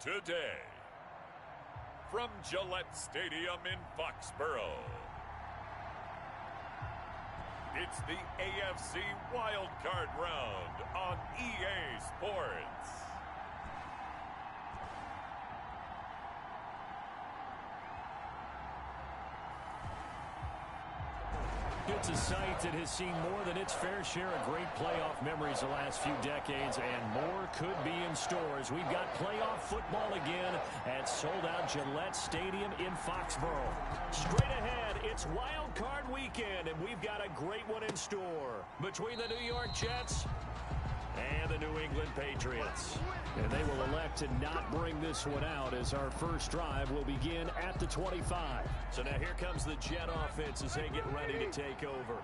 today. From Gillette Stadium in Foxborough, it's the AFC Wildcard Round on EA Sports. It's a site that has seen more than its fair share of great playoff memories the last few decades, and more could be in store as we've got playoff football again at sold-out Gillette Stadium in Foxborough. Straight ahead, it's Wild Card Weekend, and we've got a great one in store between the New York Jets and the New England Patriots. And they will elect to not bring this one out as our first drive will begin at the 25. So now here comes the Jet offense as they get ready to take over.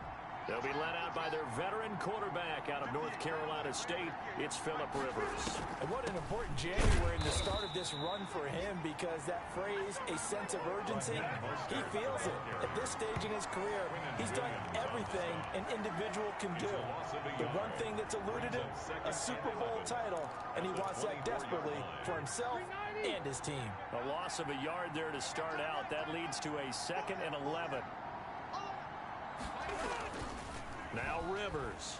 They'll be led out by their veteran quarterback out of North Carolina State. It's Phillip Rivers. And what an important January in the start of this run for him, because that phrase, a sense of urgency, he feels it. At this stage in his career, he's done everything an individual can do. The one thing that's eluded him, a Super Bowl title, and he wants that desperately for himself and his team. A loss of a yard there to start out. That leads to a 2nd and 11. Now Rivers.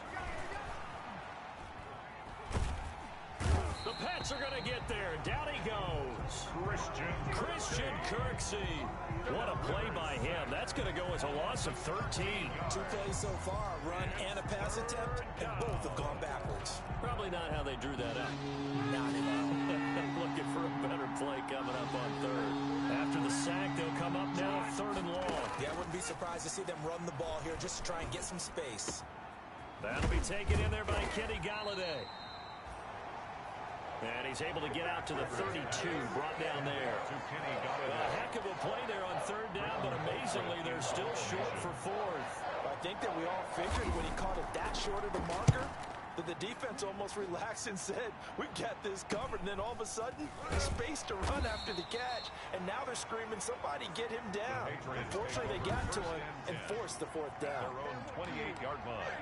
The Pats are going to get there. Down he goes. Christian Kirksey. What a play by him. That's going to go as a loss of 13. 2 plays so far, a run and a pass attempt, and both have gone backwards. Probably not how they drew that up. Not at all. Looking for a better play coming up on third. After the sack, they'll come up now 3rd and long. Yeah, I wouldn't be surprised to see them run the ball here just to try and get some space. That'll be taken in there by Kenny Galladay. And he's able to get out to the 32, brought down there. A heck of a play there on 3rd down, but amazingly, they're still short for 4th. I think that we all figured when he caught it that short of the marker, that the defense almost relaxed and said, we got this covered. And then all of a sudden, space to run after the catch. And now they're screaming, somebody get him down. Unfortunately, they got to him and forced the 4th down. Their own 28-yard line.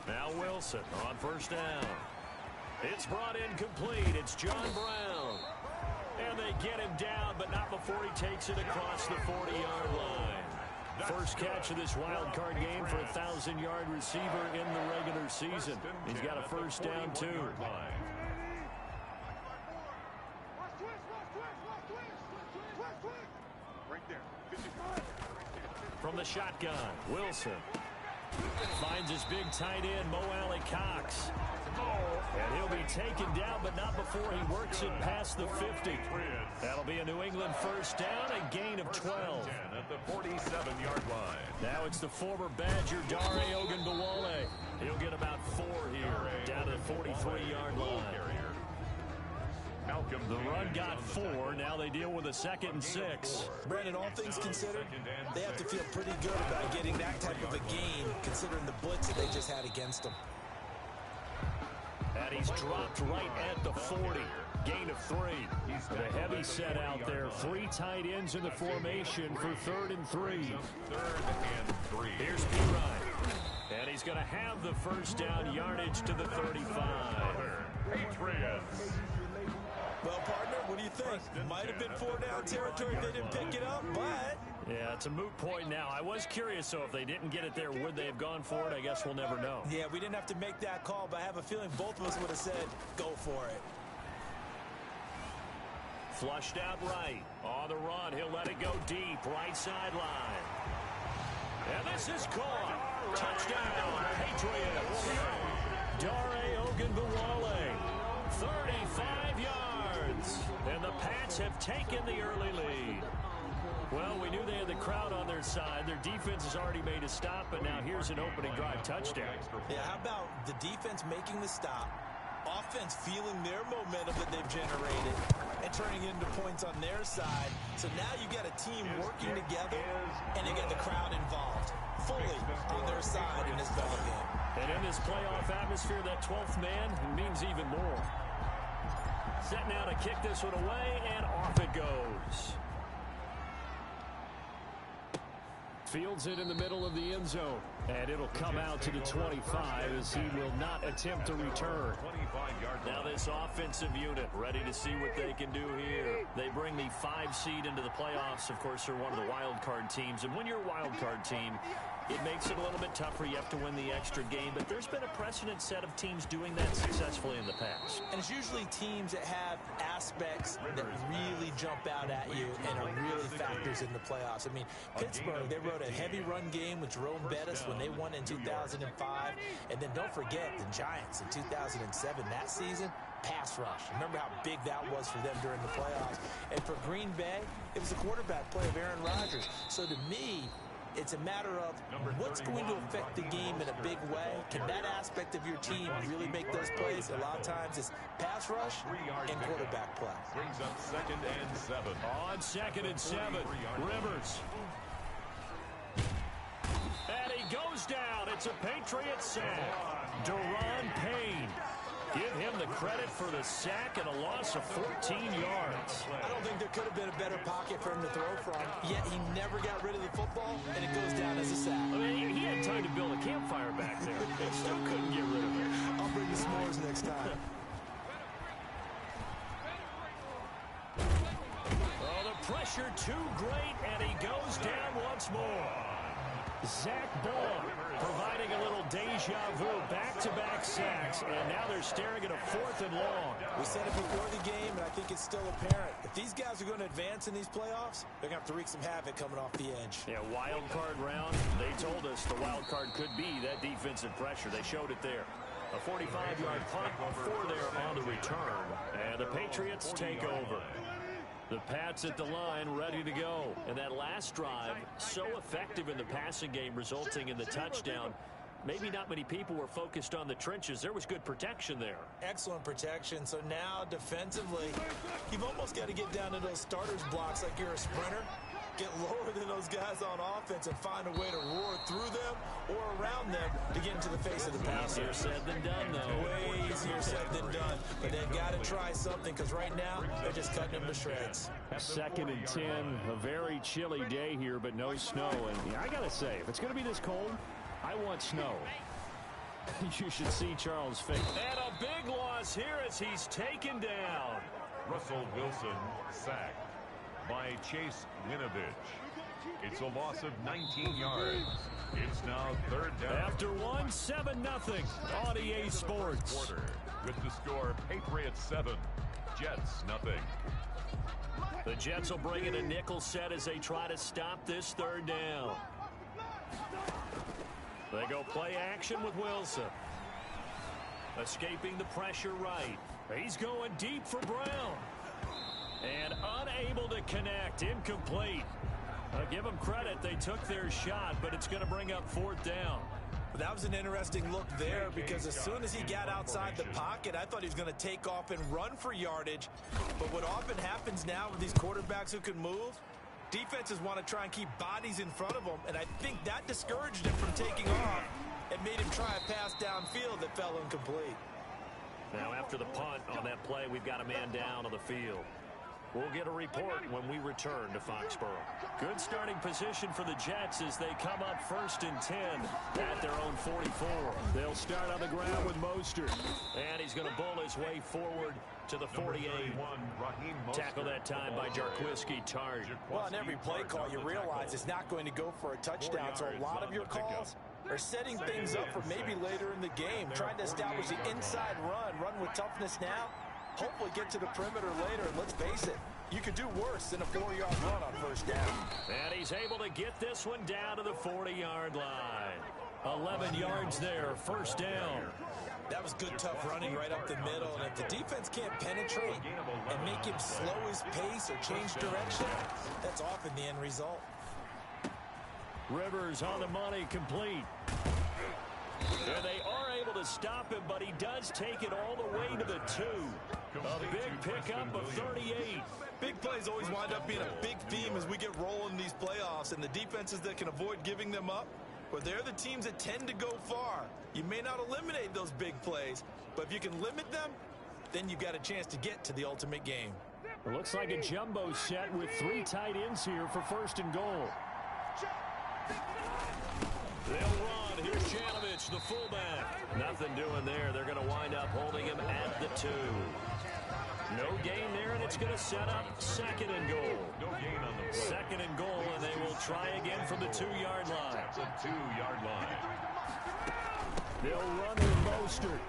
Now Wilson on 1st down. It's brought in complete. It's John Brown. And they get him down, but not before he takes it across the 40-yard line. First catch of this wild card game for a 1,000-yard receiver in the regular season. He's got a 1st down, too. From the shotgun, Wilson finds his big tight end, Mo Alley-Cox. And he'll be taken down, but not before he works it past the 50. That'll be a New England 1st down, a gain of 12. At the 47-yard line. Now it's the former Badger, Dare Ogunbowale. He'll get about 4 here, down to the 43-yard line. The run got 4. Now they deal with a 2nd and 6. Brandon, all things considered, they have to feel pretty good about getting that type of a gain, considering the blitz that they just had against them. And he's dropped right at the 40. Gain of 3. The heavy set out there. 3 tight ends in the formation for 3rd and 3. Here's Pirine. And he's going to have the 1st down, yardage to the 35. Patriots. Well, partner, what do you think? Might have been 4-down territory if they didn't pick it up, but... Yeah, it's a moot point now. I was curious, so if they didn't get it there, would they have gone for it? I guess we'll never know. Yeah, we didn't have to make that call, but I have a feeling both of us would have said, go for it. Flushed out right. On the run, he'll let it go deep. Right sideline. And this is caught. Touchdown, Patriots. Dare Ogunbowale, 35 yards. And the Pats have taken the early lead. Well, we knew they had the crowd on their side. Their defense has already made a stop, but now here's an opening drive touchdown. Yeah, how about the defense making the stop, offense feeling their momentum that they've generated, and turning into points on their side. So now you got a team working together, and they get the crowd involved, fully on their side in this ball game. And in this playoff atmosphere, that 12th man means even more. Set now to kick this one away, and off it goes. Fields it in the middle of the end zone. And it'll come out to the 25 as he will not attempt to return. Now this offensive unit ready to see what they can do here. They bring the 5 seed into the playoffs. Of course, they're one of the wild card teams. And when you're a wild card team, it makes it a little bit tougher. You have to win the extra game. But there's been a precedent set of teams doing that successfully in the past. And it's usually teams that have aspects that really jump out at you and are really factors in the playoffs. I mean, Pittsburgh, they rode a heavy run game with Jerome Bettis when they won in 2005. And then don't forget the Giants in 2007. That season, pass rush. Remember how big that was for them during the playoffs. And for Green Bay, it was the quarterback play of Aaron Rodgers. So to me, it's a matter of what's going to affect the game in a big way. Can that aspect of your team really make those plays? A lot of times it's pass rush and quarterback play. Brings up 2nd and 7. On 2nd and 7, Rivers. And he goes down. It's a Patriots sack. Deron Payne. Give him the credit for the sack and a loss of 14 yards. I don't think there could have been a better pocket for him to throw from, yet he never got rid of the football, and it goes down as a sack. I mean, he had time to build a campfire back there. They still couldn't get rid of it. I'll bring the s'mores next time. Oh, the pressure too great, and he goes down once more. Zach Ball providing a little deja vu, back-to-back sacks, and now they're staring at a 4th and long. We said it before the game, and I think it's still apparent. If these guys are going to advance in these playoffs, they're going to have to wreak some havoc coming off the edge. Yeah, wild card round. They told us the wild card could be that defensive pressure. They showed it there. A 45-yard punt, 4 there on the return, and the Patriots take over. The Pats at the line, ready to go. And that last drive, so effective in the passing game, resulting in the touchdown. Maybe not many people were focused on the trenches. There was good protection there. Excellent protection. So now, defensively, you've almost got to get down to those starters blocks like you're a sprinter. Get lower than those guys on offense and find a way to roar through them or around them to get into the face of the passer. Easier said than done, though. Way easier said than done. But they've got to try something because right now they're just cutting them to shreds. 2nd and 10, a very chilly day here, but no snow. And I got to say, if it's going to be this cold, I want snow. You should see Charles' face. And a big loss here as he's taken down. Russell Wilson sacked by Chase Winovich. It's a loss of 19 yards. It's now 3rd down. After 1, 7-0 on EA Sports. Quarter with the score Patriots 7, Jets 0. The Jets will bring in a nickel set as they try to stop this 3rd down. They go play action with Wilson. Escaping the pressure right. He's going deep for Brown. And unable to connect. Incomplete. Give them credit. They took their shot, but it's going to bring up 4th down. That was an interesting look there because as soon as he got outside the pocket, I thought he was going to take off and run for yardage. But what often happens now with these quarterbacks who can move, defenses want to try and keep bodies in front of them, and I think that discouraged him from taking off and made him try a pass downfield that fell incomplete. Now after the punt on that play, we've got a man down on the field. We'll get a report when we return to Foxborough. Good starting position for the Jets as they come up 1st and 10 at their own 44. They'll start on the ground with Mostert. And he's going to bull his way forward to the 48. Tackle that time by Jarquiski Tart. Well, on every play call, you realize it's not going to go for a touchdown. So a lot of your calls are setting things up for maybe later in the game. Trying to establish the inside run with toughness now. Hopefully get to the perimeter later, and let's face it, you could do worse than a 4-yard run on 1st down. And he's able to get this one down to the 40-yard line. 11 yards there, 1st down. That was good, tough running right up the middle, and if the defense can't penetrate and make him slow his pace or change direction, that's often the end result. Rivers on the money, complete. And they are able to stop him, but he does take it all the way to the 2. A big pickup of 38. Big plays always wind up being a big theme as we get rolling in these playoffs, and the defenses that can avoid giving them up, well, they're the teams that tend to go far. You may not eliminate those big plays, but if you can limit them, then you've got a chance to get to the ultimate game. It looks like a jumbo set with 3 tight ends here for 1st and goal. They'll run. Here's Janovich, the fullback. Nothing doing there. They're going to wind up holding him at the 2. No gain there, and it's going to set up second and goal. No gain on the play. Second and goal, and they will try again from the 2-yard line. That's a 2-yard line. They'll run with Mostert.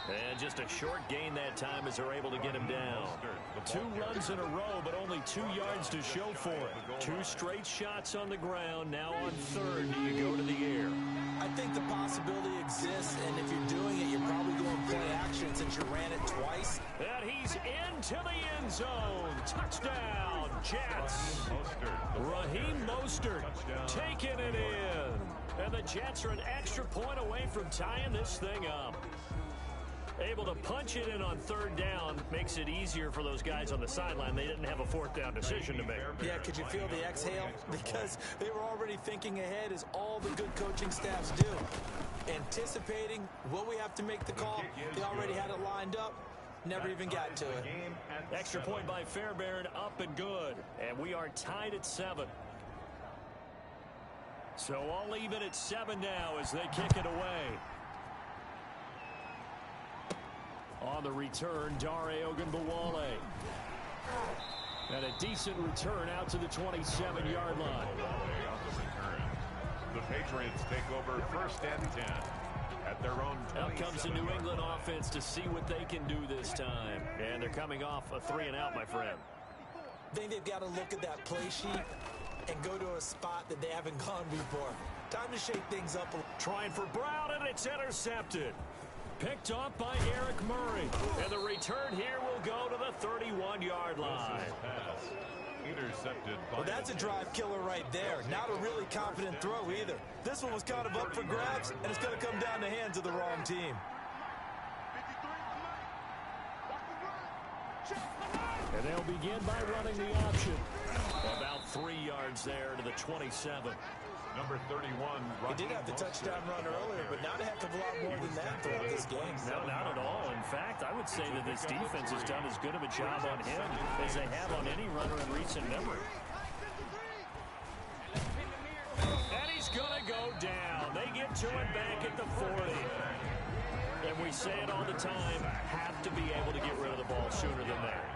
And just a short gain that time as they're able to get him down. 2 runs in a row, but only 2 yards to show for it. 2 straight shots on the ground. Now on third, do you go to the air? I think the possibility exists, and if you're doing it, you're probably going play action since you ran it twice. And he's into the end zone. Touchdown, Jets. Raheem Mostert taking it in. And the Jets are an extra point away from tying this thing up. Able to punch it in on third down makes it easier for those guys on the sideline. They didn't have a fourth down decision to make. Yeah, could you feel the exhale? Because they were already thinking ahead, as all the good coaching staffs do. Anticipating, will we have to make the call? They already had it lined up. Never even got to it. Extra point by Fairbairn, up and good. And we are tied at 7. So all even at 7 now as they kick it away. On the return, Dare Ogunbowale. And a decent return out to the 27-yard line. On the return. The Patriots take over first and 10 at their own 27. Out comes the New England offense to see what they can do this time. And they're coming off a 3-and-out, my friend. I think they've got to look at that play sheet and go to a spot that they haven't gone before. Time to shake things up. Trying for Brown, and it's intercepted. Picked off by Eric Murray. And the return here will go to the 31-yard line. Intercepted. Well, that's a drive killer right there. Not a really confident throw either. This one was kind of up for grabs, and it's going to come down the hands of the wrong team. And they'll begin by running the option. About 3 yards there to the 27. Number 31. He did have the touchdown run earlier, but not a heck of a lot more than that throughout this game. No, not at all. In fact, I would say that this defense has done as good of a job on him as they have on any runner in recent memory. And he's going to go down. They get to it back at the 40. And we say it all the time, have to be able to get rid of the ball sooner than that.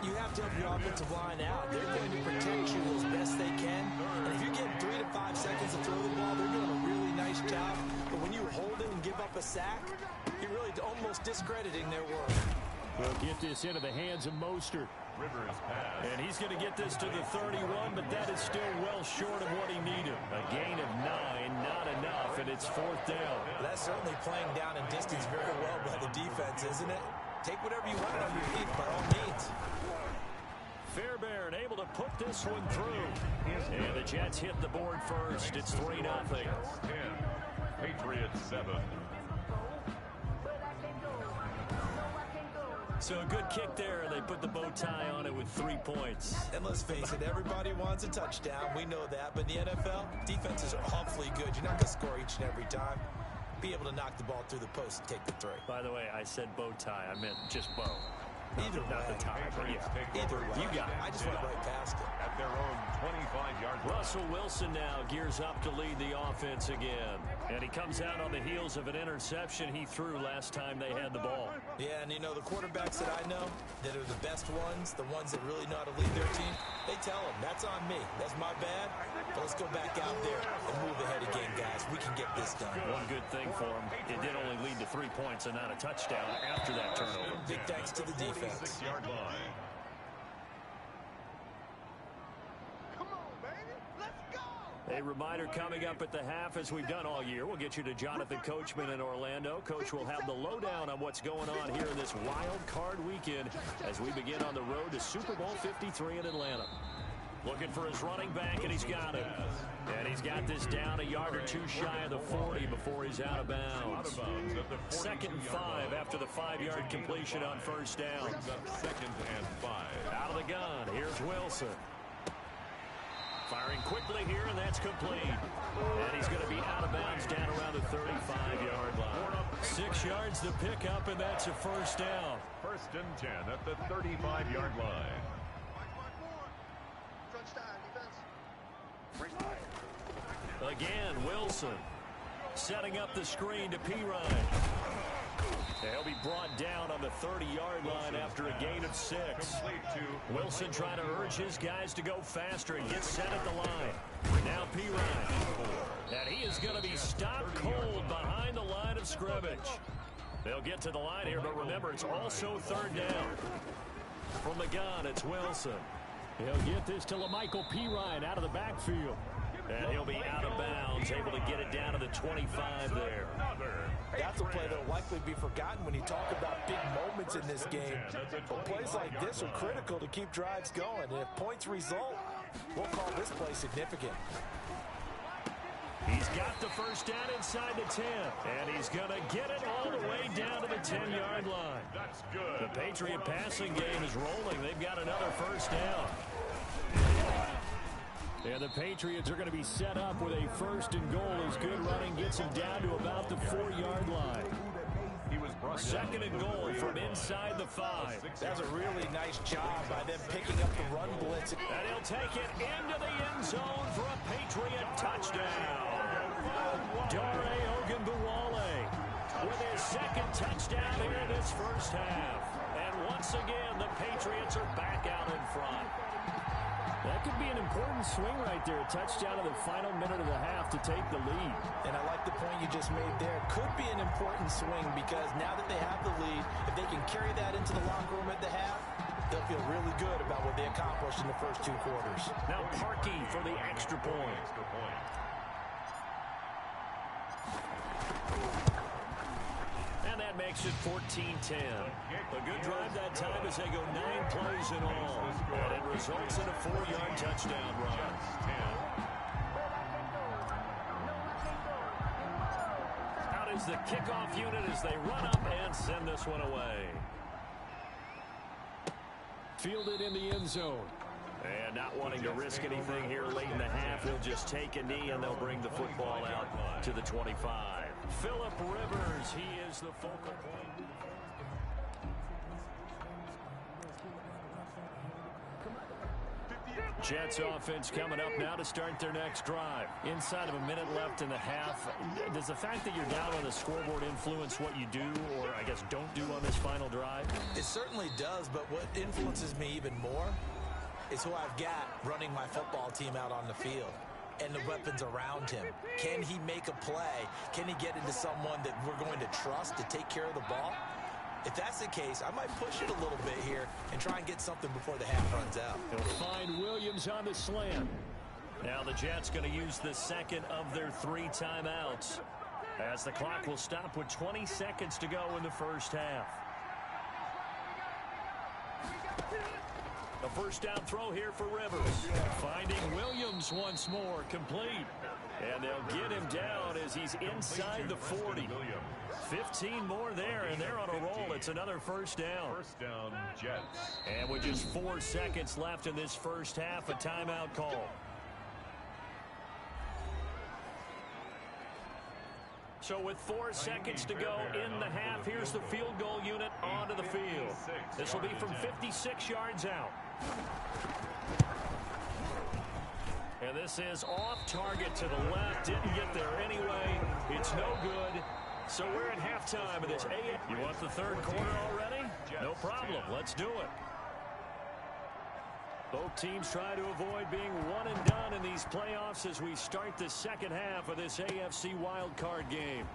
You have to help your offensive line out. They're going to protect you as best they can. And if you're getting 3 to 5 seconds to throw the ball, they're doing a really nice job. But when you hold it and give up a sack, you're really almost discrediting their work. We'll get this into the hands of Mostert. Rivers pass. And he's going to get this to the 31, but that is still well short of what he needed. A gain of 9, not enough, and it's fourth down. Well, that's certainly playing down in distance very well by the defense, isn't it? Take whatever you want underneath, by all means. Fairbairn able to put this one through. And the Jets hit the board first. It's 3-0. 10. Patriots 7. So a good kick there. They put the bow tie on it with 3 points. And let's face it, everybody wants a touchdown. We know that. But in the NFL, defenses are awfully good. You're not going to score each and every time. Be able to knock the ball through the post and take the 3. By the way, I said bow tie. I meant just bow. Either Not way. the tie, but yeah. Either way. You got it. I just went right past it. At their own 25-yard line. Russell Wilson now gears up to lead the offense again. And he comes out on the heels of an interception he threw last time they had the ball. Yeah, and you know, the quarterbacks that I know that are the best ones, the ones that really know how to lead their team, they tell them, that's on me. That's my bad. But let's go back out there and move ahead again, guys. We can get this done. One good thing for him, it did only lead to 3 points and not a touchdown after that turnover. Big thanks to the defense. 46-yard line. A reminder coming up at the half, as we've done all year. We'll get you to Jonathan Coachman in Orlando. Coach will have the lowdown on what's going on here in this wild card weekend as we begin on the road to Super Bowl 53 in Atlanta. Looking for his running back, and he's got it. And he's got this down a yard or two shy of the 40 before he's out of bounds. 2nd and 5 after the 5-yard completion on first down. Second and 5. Out of the gun, here's Wilson. Firing quickly here, and that's complete. And he's going to be out of bounds down around the 35-yard line. 6 yards to pick up, and that's a first down. First and 10 at the 35-yard line. Again, Wilson setting up the screen to Pirine. He'll be brought down on the 30-yard line after a gain of 6. Wilson trying to urge his guys to go faster and get set at the line. Now Pirine. And he is going to be stopped cold behind the line of scrimmage. They'll get to the line here, but remember, it's also third down. From the gun, it's Wilson. He'll get this to LaMichael Pirine out of the backfield. And he'll be out of bounds, able to get it down to the 25 there. That's a play that will likely be forgotten when you talk about big moments in this game. But plays like this are critical to keep drives going. And if points result, we'll call this play significant. He's got the first down inside the 10. And he's going to get it all the way down to the 10-yard line. That's good. The Patriot passing game is rolling. They've got another first down. And the Patriots are going to be set up with a first and goal as good running gets him down to about the 4-yard line. Second and goal from inside the 5. That's a really nice job by them picking up the run blitz. And he'll take it into the end zone for a Patriot touchdown. Dare Ogunbowale with his second touchdown here in this first half. And once again, the Patriots are back out in front. That could be an important swing right there. A touchdown in the final minute of the half to take the lead. And I like the point you just made there. Could be an important swing because now that they have the lead, if they can carry that into the locker room at the half, they'll feel really good about what they accomplished in the first 2 quarters. Now Parkey for the extra point. And that makes it 14-10. A good drive that time as they go 9 plays in all. And it results in a 4-yard touchdown run. Out is the kickoff unit as they run up and send this one away. Fielded in the end zone. And not wanting to risk anything here late in the half, he'll just take a knee and they'll bring the football out to the 25. Phillip Rivers, he is the focal point. Jets offense coming up now to start their next drive. Inside of a minute left in the half. Does the fact that you're down on the scoreboard influence what you do, or I guess don't do on this final drive? It certainly does, but what influences me even more is who I've got running my football team out on the field and the weapons around him. Can he make a play? Can he get into someone that we're going to trust to take care of the ball? If that's the case, I might push it a little bit here and try and get something before the half runs out. He'll find Williams on the slant. Now the Jets going to use the second of their 3 timeouts as the clock will stop with 20 seconds to go in the first half. The first down throw here for Rivers. Finding Williams once more, complete. And they'll get him down as he's inside the 40. 15 more there, and they're on a roll. It's another first down. First down, Jets. And with just 4 seconds left in this first half, a timeout call. So with 4 seconds to go in the half, here's the field goal unit onto the field. This will be from 56 yards out. And this is off target to the left. Didn't get there anyway. It's no good. So we're at halftime of this. You want the third quarter already? No problem. Let's do it. Both teams try to avoid being one and done in these playoffs as we start the second half of this AFC wildcard game.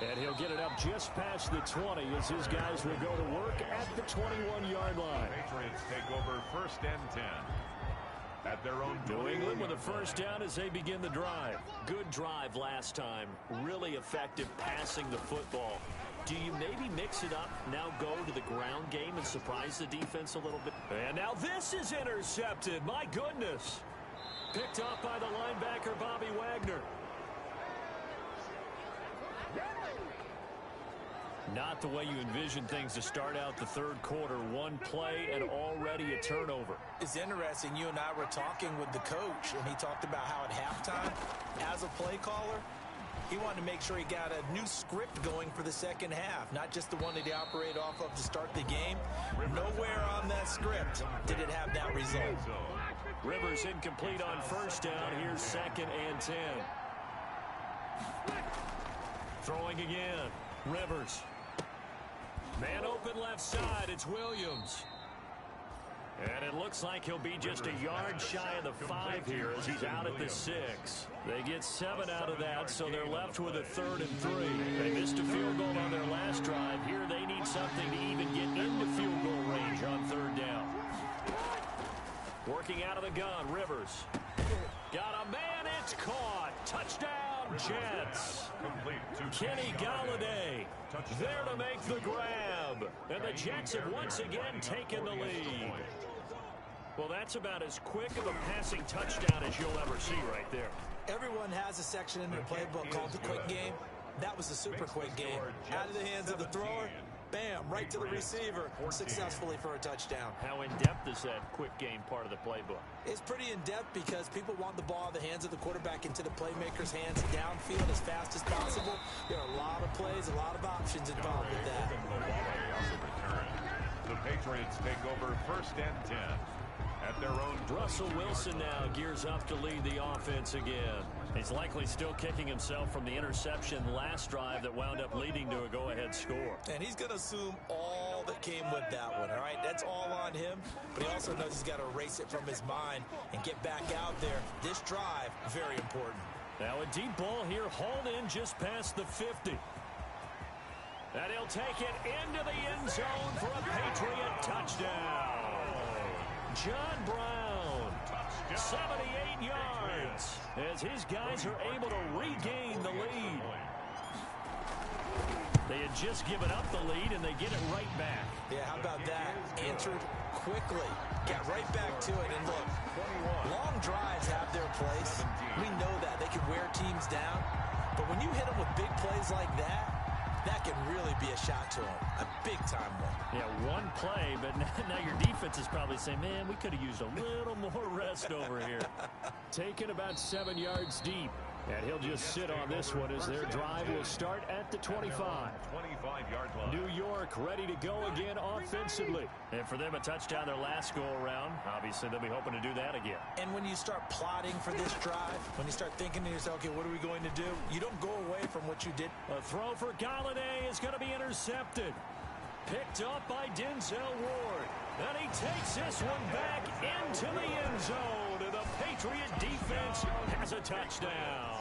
And he'll get it up just past the 20 as his guys will go to work at the 21-yard line. Patriots take over first and 10. At their own New England with a first down as they begin the drive. Good drive last time. Really effective passing the football. Do you maybe mix it up, now go to the ground game and surprise the defense a little bit? And now this is intercepted. My goodness. Picked up by the linebacker, Bobby Wagner. Not the way you envision things to start out the third quarter. One play and already a turnover. It's interesting. You and I were talking with the coach, and he talked about how at halftime, as a play caller, he wanted to make sure he got a new script going for the second half, not just the one that he operated off of to start the game. Nowhere on that script did it have that result. Rivers incomplete on first down. Here's 2nd and 10. Throwing again. Rivers. Man open left side. It's Williams. And it looks like he'll be just a yard shy of the 5 here as he's out at the 6. They get 7 out of that, so they're left with a 3rd and 3. They missed a field goal on their last drive. Here they need something to even get into field goal range on 3rd down. Working out of the gun, Rivers. Got a man, it's caught. Touchdown, Jets. Kenny Galladay there to make the grab. And the Jets have once again taken the lead. Well, that's about as quick of a passing touchdown as you'll ever see right there. Everyone has a section in their playbook called the quick game. That was a super quick game. Out of the hands of the thrower, bam, right to the receiver, successfully for a touchdown. How in-depth is that quick game part of the playbook? It's pretty in-depth because people want the ball in the hands of the quarterback into the playmaker's hands downfield as fast as possible. There are a lot of plays, a lot of options involved with that. The Patriots take over 1st and 10. At their own. Russell Wilson now gears up to lead the offense again. He's likely still kicking himself from the interception last drive that wound up leading to a go-ahead score. And he's going to assume all that came with that one, all right? That's all on him, but he also knows he's got to erase it from his mind and get back out there. This drive, very important. Now a deep ball here, hauled in just past the 50. And he'll take it into the end zone for a Patriot touchdown. John Brown, 78 yards, as his guys are able to regain the lead. They had just given up the lead, and they get it right back. Yeah, how about that? Answered quickly. Got right back to it. And look, long drives have their place. We know that. They can wear teams down. But when you hit them with big plays like that, that can really be a shot to him. A big-time one. Yeah, one play, but now your defense is probably saying, man, we could have used a little more rest over here. Taken about 7 yards deep. And he'll just sit on this one as their drive will start at the 25. 25-yard line. New York ready to go again offensively. And for them, a touchdown their last go-around. Obviously, they'll be hoping to do that again. And when you start plotting for this drive, when you start thinking to yourself, okay, what are we going to do? You don't go away from what you did. A throw for Galladay is going to be intercepted. Picked up by Denzel Ward. And he takes this one back into the end zone. And the Patriot defense has a touchdown.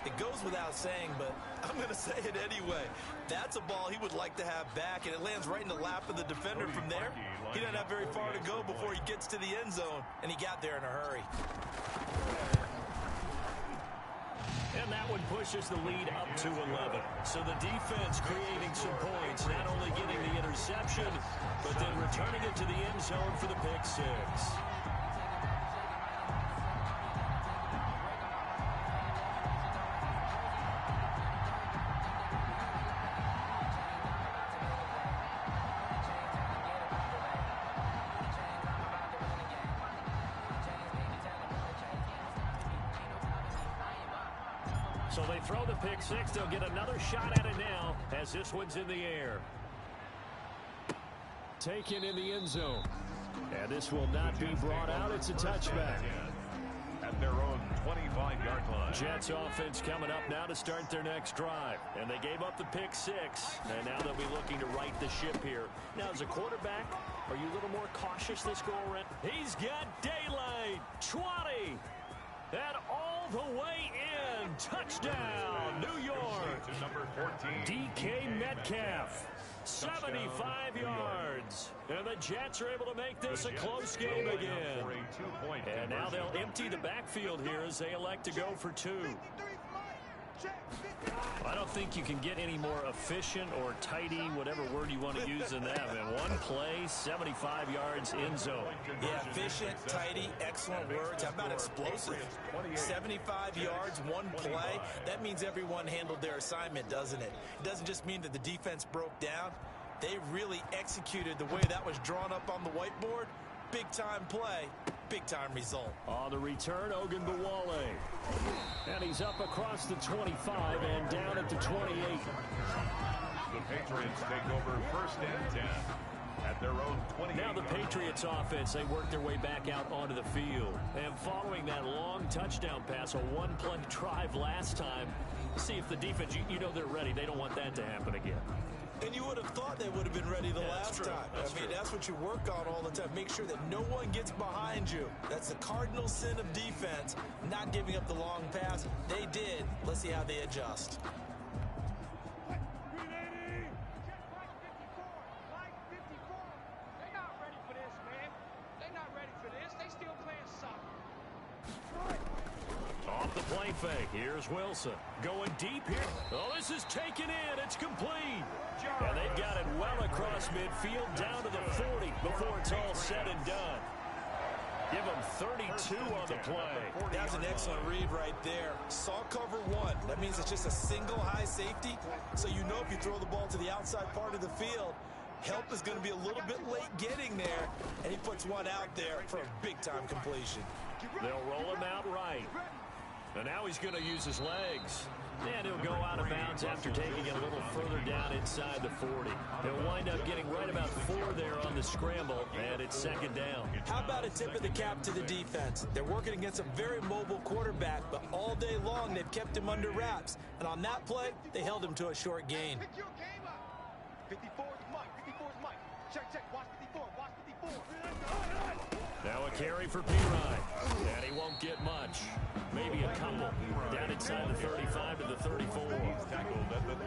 It goes without saying, but I'm going to say it anyway. That's a ball he would like to have back, and it lands right in the lap of the defender from there. He doesn't have very far to go before he gets to the end zone, and he got there in a hurry. And that one pushes the lead up to 11. So the defense creating some points, not only getting the interception, but then returning it to the end zone for the pick six. So they throw the pick six. They'll get another shot at it now as this one's in the air. Taken in the end zone. And this will not be brought out. It's a touchback. At their own 25-yard line. Jets offense coming up now to start their next drive. And they gave up the pick six. And now they'll be looking to right the ship here. Now, as a quarterback, are you a little more cautious this go around? He's got daylight. 20. And all the way in. Touchdown, New York. Number 14. DK Metcalf. 75 yards. And the Jets are able to make this a close game again. And now they'll empty the backfield here as they elect to go for two. I don't think you can get any more efficient or tidy, whatever word you want to use than that, man. One play, 75 yards in zone. Yeah, efficient, tidy, excellent words. How about explosive? 75 yards, one play. That means everyone handled their assignment, doesn't it? It doesn't just mean that the defense broke down. They really executed the way that was drawn up on the whiteboard. Big-time play, big-time result. On the return, Ogunbowale. And he's up across the 25 and down at the 28. The Patriots take over 1st and 10. at their own 20. Now the Patriots offense, they work their way back out onto the field. And following that long touchdown pass, a one-play drive last time, see if the defense, you know they're ready. They don't want that to happen again. And you would have thought they would have been ready the last time. That's what you work on all the time. Make sure that no one gets behind you. That's the cardinal sin of defense, not giving up the long pass. They did. Let's see how they adjust. Off the play fake. Here's Wilson. Going deep here. Oh, this is taken in. It's complete. And they've got it well across midfield down to the 40 before it's all said and done. Give them 32 on the play. That's an excellent read right there. Saw cover one. That means it's just a single high safety. So you know if you throw the ball to the outside part of the field, help is going to be a little bit late getting there. And he puts one out there for a big-time completion. They'll roll him out right. And now he's going to use his legs. And he'll go out of bounds after taking it a little further down inside the 40. He'll wind up getting right about 4 there on the scramble, and it's second down. How about a tip of the cap to the defense? They're working against a very mobile quarterback, but all day long they've kept him under wraps. And on that play, they held him to a short gain. 54 is Mike. 54 is Mike. Check. Watch 54. Watch 54. Now a carry for P-Ryan. And he won't get much. Maybe a couple. Down inside the 35 to the 34.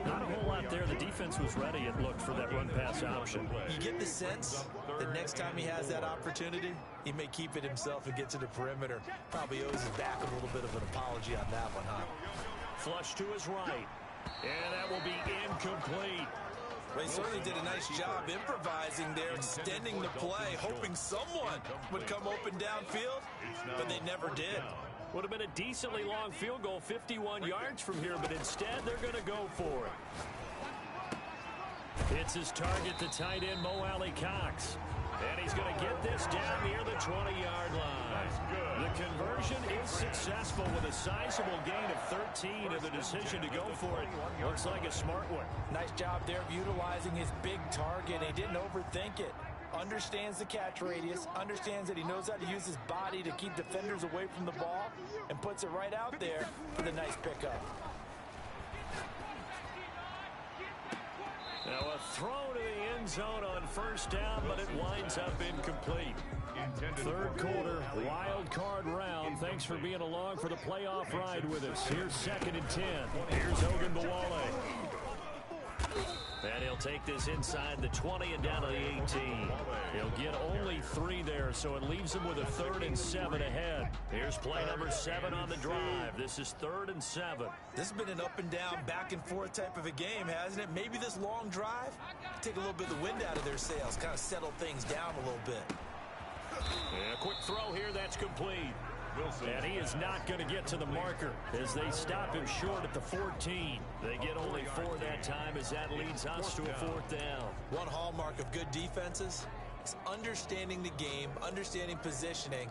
Not a whole lot there. The defense was ready, it looked, for that run-pass option. You get the sense that next time he has that opportunity, he may keep it himself and get to the perimeter. Probably owes his back a little bit of an apology on that one, huh? Flush to his right. And that will be incomplete. They certainly did a nice job improvising there, extending the play, hoping someone would come open downfield, but they never did. Would have been a decently long field goal, 51 yards from here, but instead they're going to go for it. It's his target, the tight end, Mo Alley Cox. And he's going to get this down near the 20-yard line. The conversion is successful with a sizable gain of 13, and the decision to go for it looks like a smart one. Nice job there of utilizing his big target. He didn't overthink it. Understands the catch radius, understands that he knows how to use his body to keep defenders away from the ball, and puts it right out there with a nice pickup. Now a throw to the end zone on first down, but it winds up incomplete. Third quarter, wild card round. Thanks for being along for the playoff ride with us. Here's 2nd and 10. Here's Ogunbowale. And he'll take this inside the 20 and down to the 18. He'll get only 3 there, so it leaves him with a 3rd and 7 ahead. Here's play number 7 on the drive. This is 3rd and 7. This has been an up and down, back and forth type of a game, hasn't it? Maybe this long drive, take a little bit of the wind out of their sails, kind of settle things down a little bit. And a quick throw here, that's complete. And he is not going to get to the marker as they stop him short at the 14. They get only 4 that time as that leads us to a 4th down. One hallmark of good defenses is understanding the game, understanding positioning,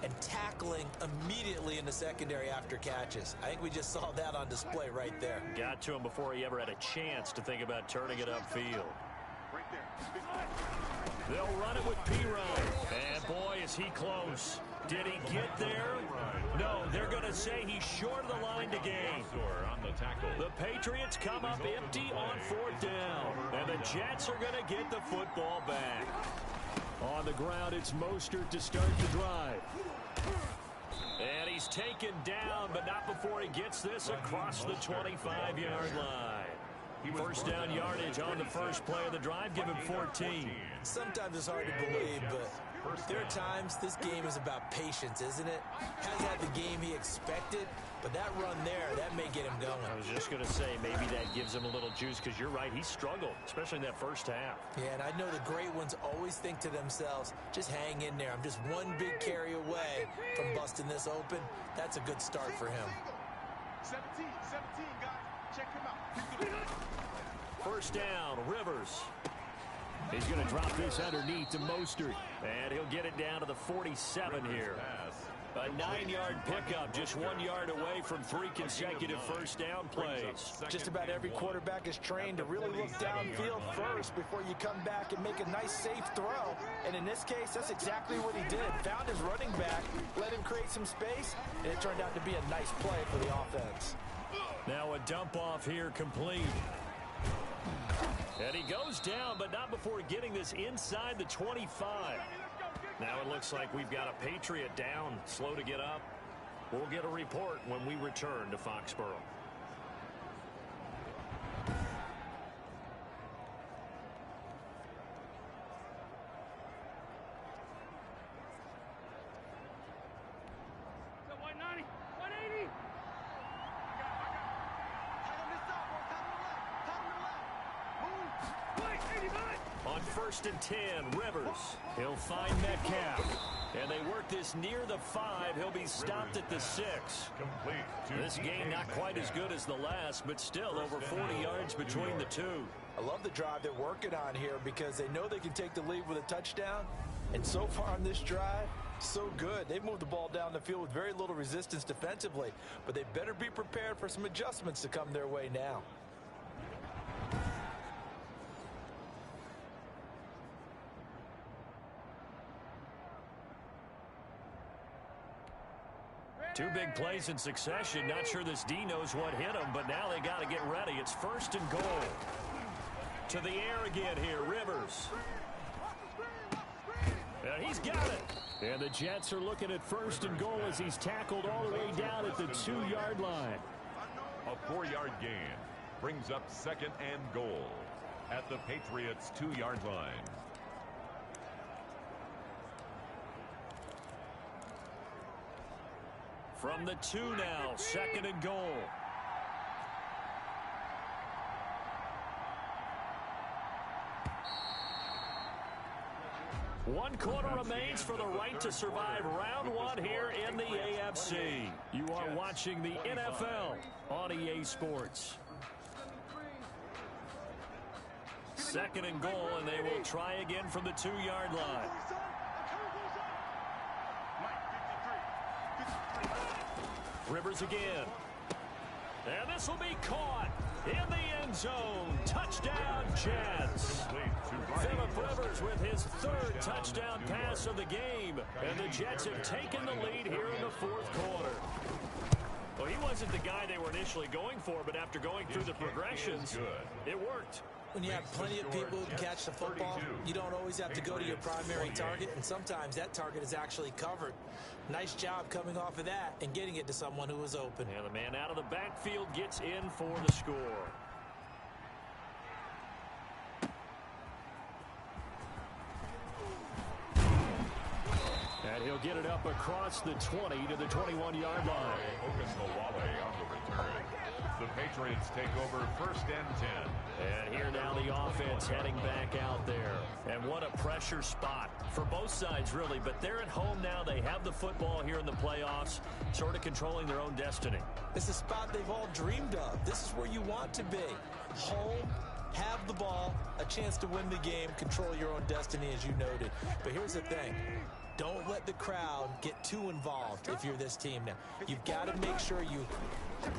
and tackling immediately in the secondary after catches. I think we just saw that on display right there. Got to him before he ever had a chance to think about turning it upfield. They'll run it with P-Ryan. And boy, is he close. Did he get there? No, they're going to say he's short of the line to gain. The Patriots come up empty on 4th down. And the Jets are going to get the football back. On the ground, it's Mostert to start the drive. And he's taken down, but not before he gets this across the 25-yard line. First down yardage on the first play of the drive, give him 14. Sometimes it's hard to believe, but there are times this game is about patience, isn't it? Hasn't had the game he expected, but that run there, that may get him going. I was just going to say, maybe that gives him a little juice, because you're right, he struggled, especially in that first half. Yeah, and I know the great ones always think to themselves, just hang in there. I'm just one big carry away from busting this open. That's a good start for him. 17, guys. Check him out. First down, Rivers. He's going to drop this underneath to Mostert. And he'll get it down to the 47 here. A 9-yard pickup, just 1 yard away from 3 consecutive first down plays. Just about every quarterback is trained to really look downfield first before you come back and make a nice, safe throw. And in this case, that's exactly what he did. Found his running back, let him create some space, and it turned out to be a nice play for the offense. Now a dump off here complete. And he goes down, but not before getting this inside the 25. Now it looks like we've got a Patriot down, slow to get up. We'll get a report when we return to Foxborough. On 1st and 10, Rivers. He'll find Metcalf. And they work this near the 5. He'll be stopped at the 6. This game not quite as good as the last, but still over 40 yards between the two. I love the drive they're working on here because they know they can take the lead with a touchdown. And so far on this drive, so good. They've moved the ball down the field with very little resistance defensively, but they better be prepared for some adjustments to come their way now. Two big plays in succession. Not sure this D knows what hit him, but now they got to get ready. It's 1st and goal. To the air again here, Rivers. And he's got it. And the Jets are looking at 1st and goal as he's tackled all the way down at the 2-yard line. A 4-yard gain brings up 2nd and goal at the Patriots' 2-yard line. From the 2 now, 2nd and goal. One quarter remains for the right to survive round 1 here in the AFC. You are watching the NFL on EA Sports. 2nd and goal, and they will try again from the 2-yard line. Rivers again. And this will be caught in the end zone. Touchdown, Jets. Phillip Rivers with his 3rd touchdown pass of the game. And the Jets have taken the lead here in the 4th quarter. Well, he wasn't the guy they were initially going for, but after going through the progressions, it worked. When you have plenty of people who can catch the football, you don't always have to go to your primary target, and sometimes that target is actually covered. Nice job coming off of that and getting it to someone who was open. And the man out of the backfield gets in for the score. And he'll get it up across the 20 to the 21-yard line. on the return. The Patriots take over 1st and 10. And here now the offense heading back out there. And what a pressure spot for both sides, really. But they're at home now. They have the football here in the playoffs, sort of controlling their own destiny. It's a spot they've all dreamed of. This is where you want to be. Home, have the ball, a chance to win the game, control your own destiny, as you noted. But here's the thing. Don't let the crowd get too involved if you're this team now. You've got to make sure you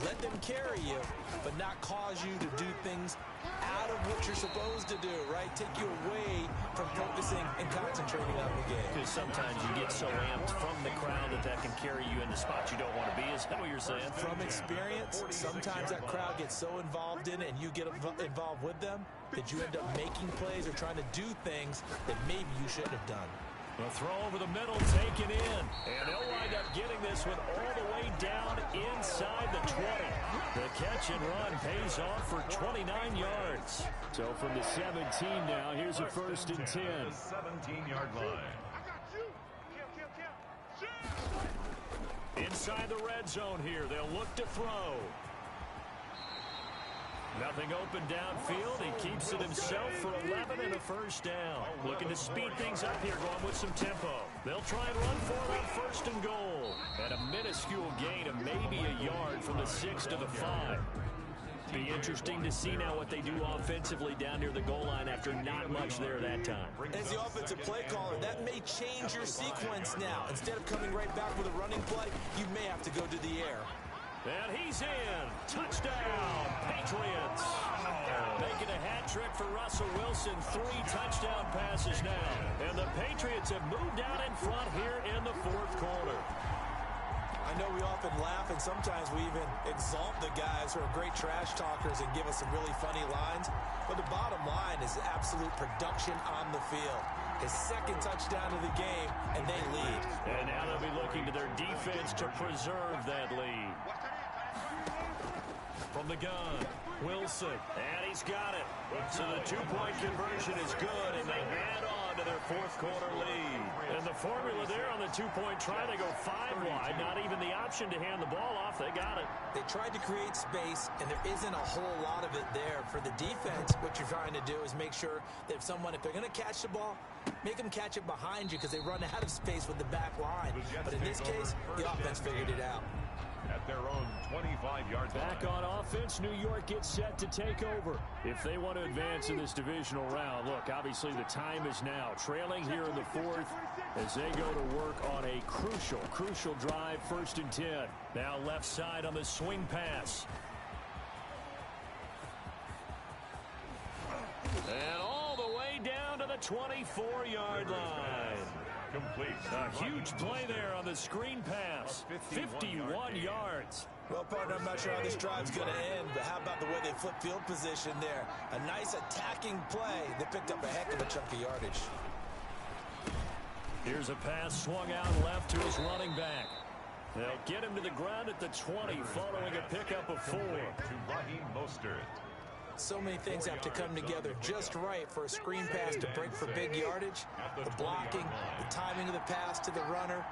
let them carry you, but not cause you to do things out of what you're supposed to do, right? Take you away from focusing and concentrating on the game. Because sometimes you get so amped from the crowd that can carry you into spots you don't want to be. Is that what you're saying? From experience, sometimes that crowd gets so involved in it and you get involved with them that you end up making plays or trying to do things that maybe you shouldn't have done. The throw over the middle taken in. And they'll wind up getting this one all the way down inside the 20. The catch and run pays off for 29 yards. So from the 17 now, here's a 1st and 10. The 17-yard line. Inside the red zone here. They'll look to throw. Nothing open downfield. He keeps it himself for 11 and a 1st down. Looking to speed things up here, going with some tempo. They'll try and run for it on 1st and goal. And a minuscule gain of maybe a yard from the 6 to the 5. Be interesting to see now what they do offensively down near the goal line after not much there that time. As the offensive play caller, that may change your sequence now. Instead of coming right back with a running play, you may have to go to the air. And he's in. Touchdown, Patriots. Making a hat trick for Russell Wilson. 3 touchdown passes now. And the Patriots have moved out in front here in the fourth quarter. I know we often laugh, and sometimes we even exalt the guys who are great trash talkers and give us some really funny lines. But the bottom line is absolute production on the field. His second touchdown of the game, and they lead. And now they'll be looking to their defense to preserve that lead. From the gun, Wilson, and he's got it. So the two-point conversion is good, and they add on to their fourth quarter lead. And the formula there on the two-point try, they go 5 wide, not even the option to hand the ball off. They got it. They tried to create space, and there isn't a whole lot of it there. For the defense, what you're trying to do is make sure that if they're going to catch the ball, make them catch it behind you because they run out of space with the back line. But in this case, the offense figured it out. At their own 25-yard line. Back on offense, New York gets set to take over. If they want to advance in this divisional round, look, obviously the time is now. Trailing here in the fourth as they go to work on a crucial drive, 1st and 10. Now left side on the swing pass. And all the way down to the 24-yard line. Complete. A huge play there on the screen pass. 51 yards. Well, partner, I'm not sure how this drive's going to end, but how about the way they flip field position there? A nice attacking play. They picked up a heck of a chunk of yardage. Here's a pass swung out left to his running back. They'll get him to the ground at the 20 following a pickup of 4. To Raheem Mostert. So many things have to come together just right for a screen pass to break for big yardage. The blocking, the timing of the pass to the runner,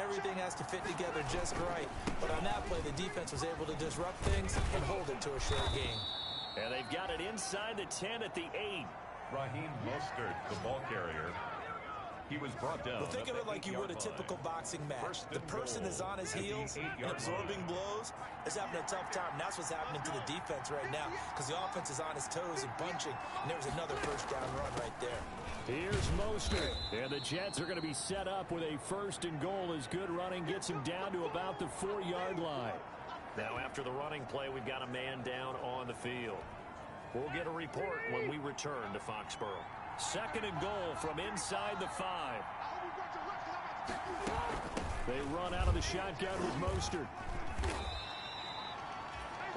everything has to fit together just right. But on that play, the defense was able to disrupt things and hold it to a short game. And they've got it inside the 10 at the 8. Raheem Mostert, the ball carrier. He was brought down. Well, think of it like you would a typical boxing match. The person is on his heels and absorbing blows is having a tough time. And that's what's happening to the defense right now because the offense is on his toes and punching. And there was another first down run right there. Here's Mostert. And the Jets are going to be set up with a 1st and goal as good running gets him down to about the 4-yard line. Now after the running play, we've got a man down on the field. We'll get a report when we return to Foxborough. 2nd and goal from inside the 5. They run out of the shotgun with Mostert.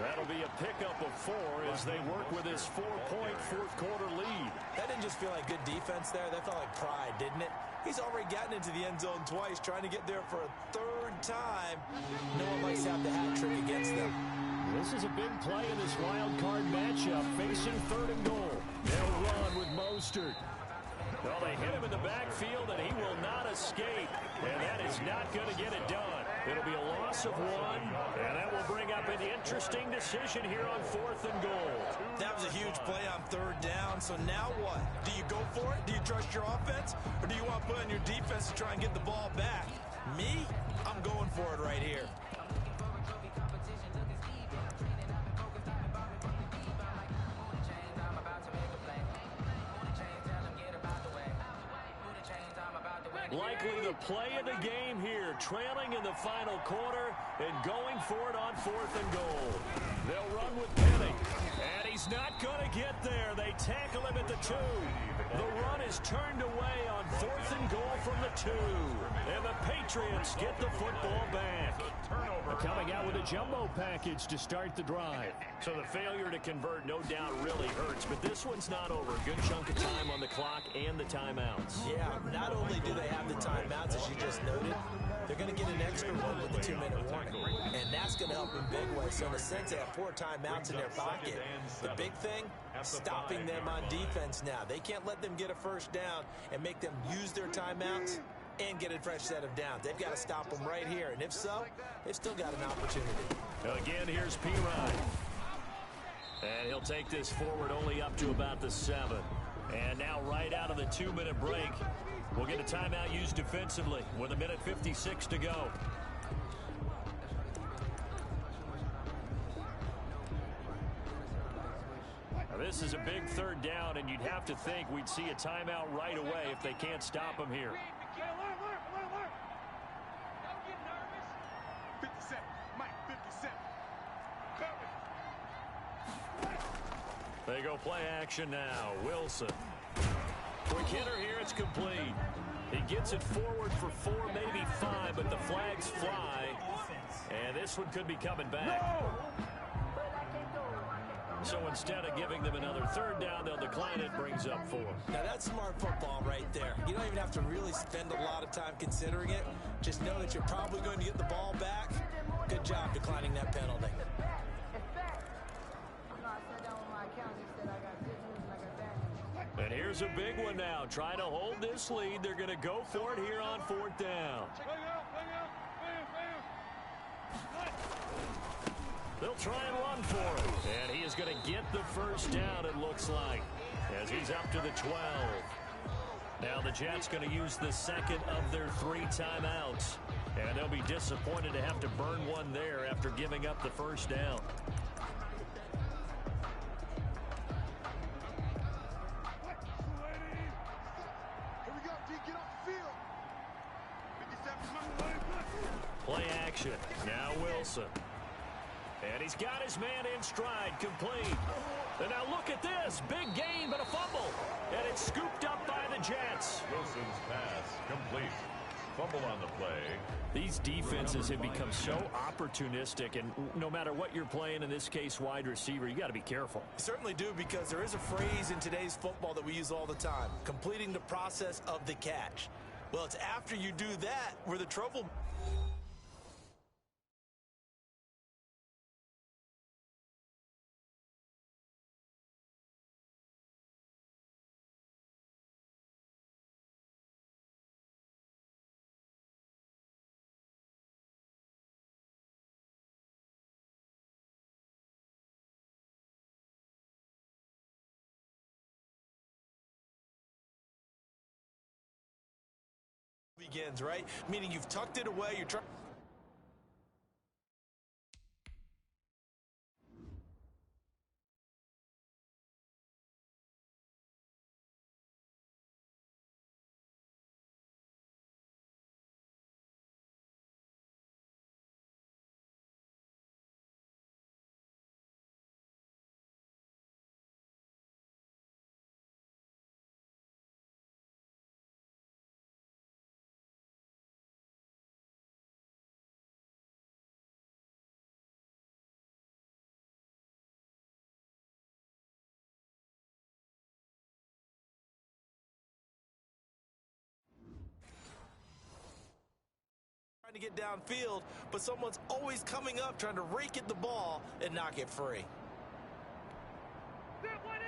That'll be a pickup of 4 as they work with this 4-point fourth quarter lead. That didn't just feel like good defense there. That felt like pride, didn't it? He's already gotten into the end zone twice, trying to get there for a 3rd time. No one likes to have the hat trick against them. This is a big play in this wild card matchup, facing 3rd and goal. They'll run with Mostert. Well, they hit him in the backfield, and he will not escape. And that is not going to get it done. It'll be a loss of 1, and that will bring up an interesting decision here on 4th and goal. That was a huge play on 3rd down, so now what? Do you go for it? Do you trust your offense? Or do you want to put on your defense to try and get the ball back? Me? I'm going for it right here. Likely the play of the game here, trailing in the final quarter and going for it on 4th and goal. They'll run with Penny, and he's not going to get there. They tackle him at the 2. The run is turned away on 4th and goal from the 2. And the Patriots get the football back. Coming out with a jumbo package to start the drive. So the failure to convert no doubt really hurts, but this one's not over. Good chunk of time on the clock and the timeouts. Yeah, not only do they have the timeouts, as you just noted, they're going to get an extra one with the 2-minute warning. And that's going to help in big ways. So in a sense, they have 4 timeouts in their pocket. The big thing, stopping them on defense now. They can't let them get a 1st down and make them use their timeouts and get a fresh set of downs. They've got to stop them right here. And if so, they've still got an opportunity. Again, here's P-Ryan. And he'll take this forward only up to about the 7. And now right out of the 2-minute break, we'll get a timeout used defensively with 1:56 to go. this is a big third down, and you'd have to think we'd see a timeout right away if they can't stop him here. 57. Mike, 57. They go play action now. Wilson. Quick hitter here. It's complete. He gets it forward for 4, maybe 5, but the flags fly. And this one could be coming back. So instead of giving them another third down, they'll decline it. Brings up 4. Now that's smart football right there. You don't even have to really spend a lot of time considering it. Just know that you're probably going to get the ball back. Good job declining that penalty. And here's a big one now. Trying to hold this lead. They're going to go for it here on 4th down. They'll try and run for it. And he is going to get the first down, it looks like, as he's up to the 12. Now the Jets going to use the second of their 3 timeouts. And they'll be disappointed to have to burn one there after giving up the first down. Play action. Now Wilson. And he's got his man in stride, complete. And now look at this. Big gain, but a fumble. And it's scooped up by the Jets. Wilson's pass complete. Fumble on the play. These defenses have become so opportunistic, and no matter what you're playing, in this case wide receiver, you got to be careful. You certainly do, because there is a phrase in today's football that we use all the time: completing the process of the catch. Well, it's after you do that where the trouble... begins, right? Meaning you've tucked it away, you're trying... to get downfield, but someone's always coming up trying to rake at the ball and knock it free.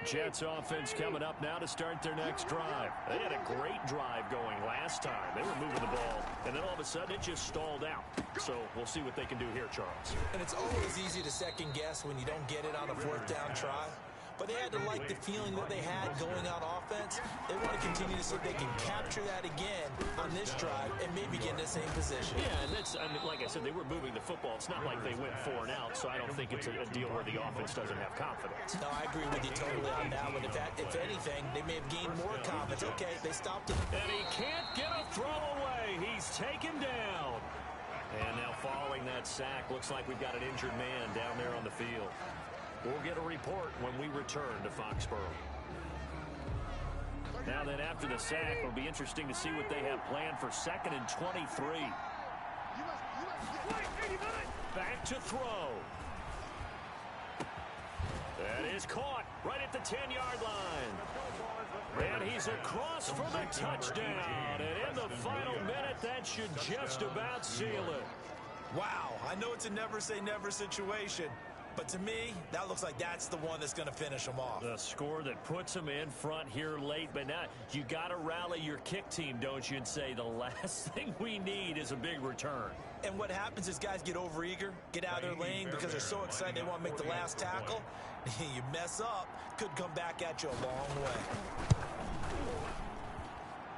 Jets offense coming up now to start their next drive. They had a great drive going last time. They were moving the ball, and then all of a sudden it just stalled out. So we'll see what they can do here, Charles. And it's always easy to second guess when you don't get it on a 4th down try. But they had to like the feeling that they had going out offense. They want to continue to see if they can capture that again on this drive and maybe get in the same position. Yeah, and that's, I mean, like I said, they were moving the football. It's not like they went 4 and out, so I don't think it's a deal where the offense doesn't have confidence. No, I agree with you totally on that one. If anything, they may have gained more confidence. Okay, they stopped him. And he can't get a throw away. He's taken down. And now following that sack, looks like we've got an injured man down there on the field. We'll get a report when we return to Foxborough. Now then, after the sack, it'll be interesting to see what they have planned for 2nd and 23. Back to throw. That is caught right at the 10-yard line. And he's across for the touchdown. And in the final minute, that should just about seal it. Wow, I know it's a never-say-never situation, but to me, that looks like that's the one that's going to finish them off. The score that puts them in front here late, but now you got to rally your kick team, don't you, and say the last thing we need is a big return. And what happens is guys get overeager, get out of their lane because they're so excited they want to make the last tackle. You mess up, could come back at you a long way.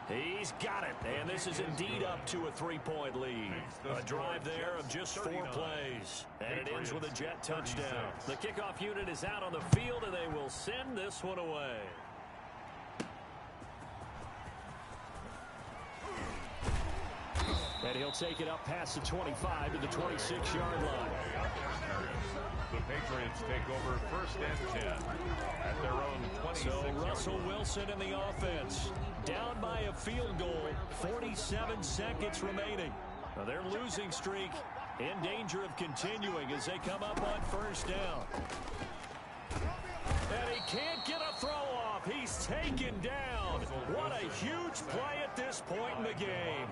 He's got it, and this is indeed up to a 3-point lead. A drive there of just 4 plays, and it ends with a Jet touchdown. The kickoff unit is out on the field, and they will send this one away. And he'll take it up past the 25 to the 26-yard line. The Patriots take over 1st and 10 at their own 26. So Russell Wilson in the offense. Down by a field goal, 47 seconds remaining. Now their losing streak in danger of continuing as they come up on 1st down. And he can't get a throw off. He's taken down. What a huge play at this point in the game.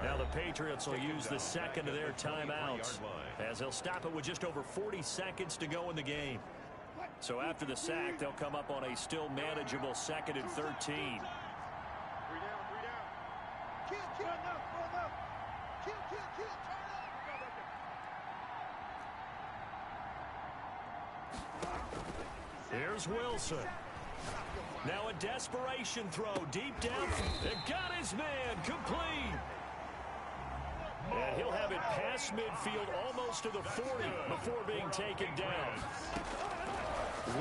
Now the Patriots will use the second of their timeouts as they'll stop it with just over 40 seconds to go in the game. So after the sack, they'll come up on a still manageable 2nd and 13. Here's Wilson. Now a desperation throw deep down. It got his man complete. And he'll have it past midfield almost to the 40 before being taken down.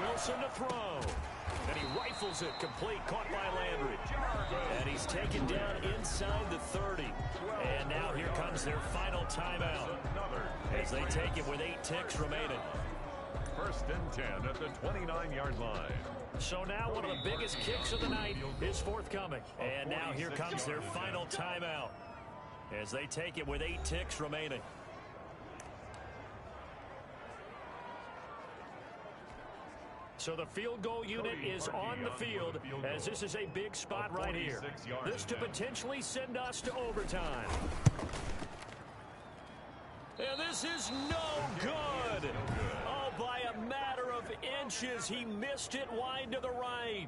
Wilson to throw. And he rifles it complete, caught by Landry. And he's taken down inside the 30. And now here comes their final timeout as they take it with 8 ticks remaining. 1st and 10 at the 29-yard line. So now one of the biggest kicks of the night is forthcoming. And now here comes their final timeout as they take it with 8 ticks remaining. So the field goal unit is on the field as this is a big spot right here. This to potentially send us to overtime. And this is no good. Oh, by a matter of inches, he missed it wide to the right.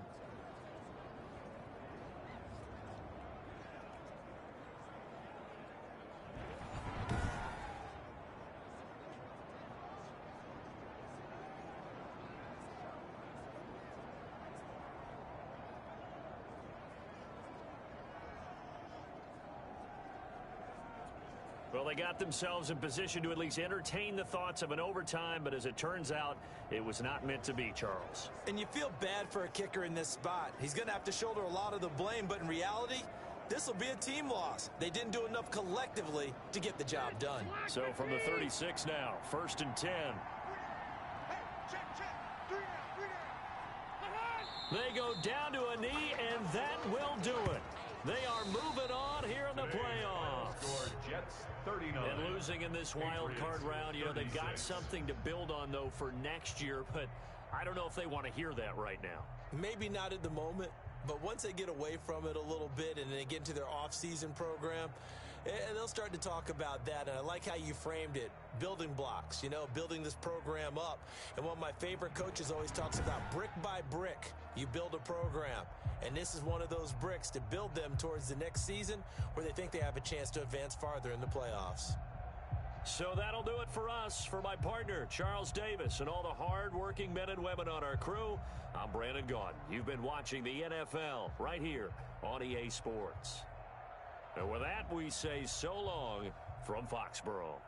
Well, they got themselves in position to at least entertain the thoughts of an overtime, but as it turns out, it was not meant to be, Charles. And you feel bad for a kicker in this spot. He's going to have to shoulder a lot of the blame, but in reality, this will be a team loss. They didn't do enough collectively to get the job done. So from the 36 now, 1st and 10. They go down to a knee, and that will do it. They are moving on here in the playoffs. And losing in this wild card round, you know, they've got something to build on, though, for next year, but I don't know if they want to hear that right now. Maybe not at the moment, but once they get away from it a little bit and they get into their off-season program, and they'll start to talk about that. And I like how you framed it, building blocks, you know, building this program up. And one of my favorite coaches always talks about brick by brick, you build a program. And this is one of those bricks to build them towards the next season where they think they have a chance to advance farther in the playoffs. So that'll do it for us. For my partner, Charles Davis, and all the hard-working men and women on our crew, I'm Brandon Gaudin. You've been watching the NFL right here on EA Sports. And with that, we say so long from Foxborough.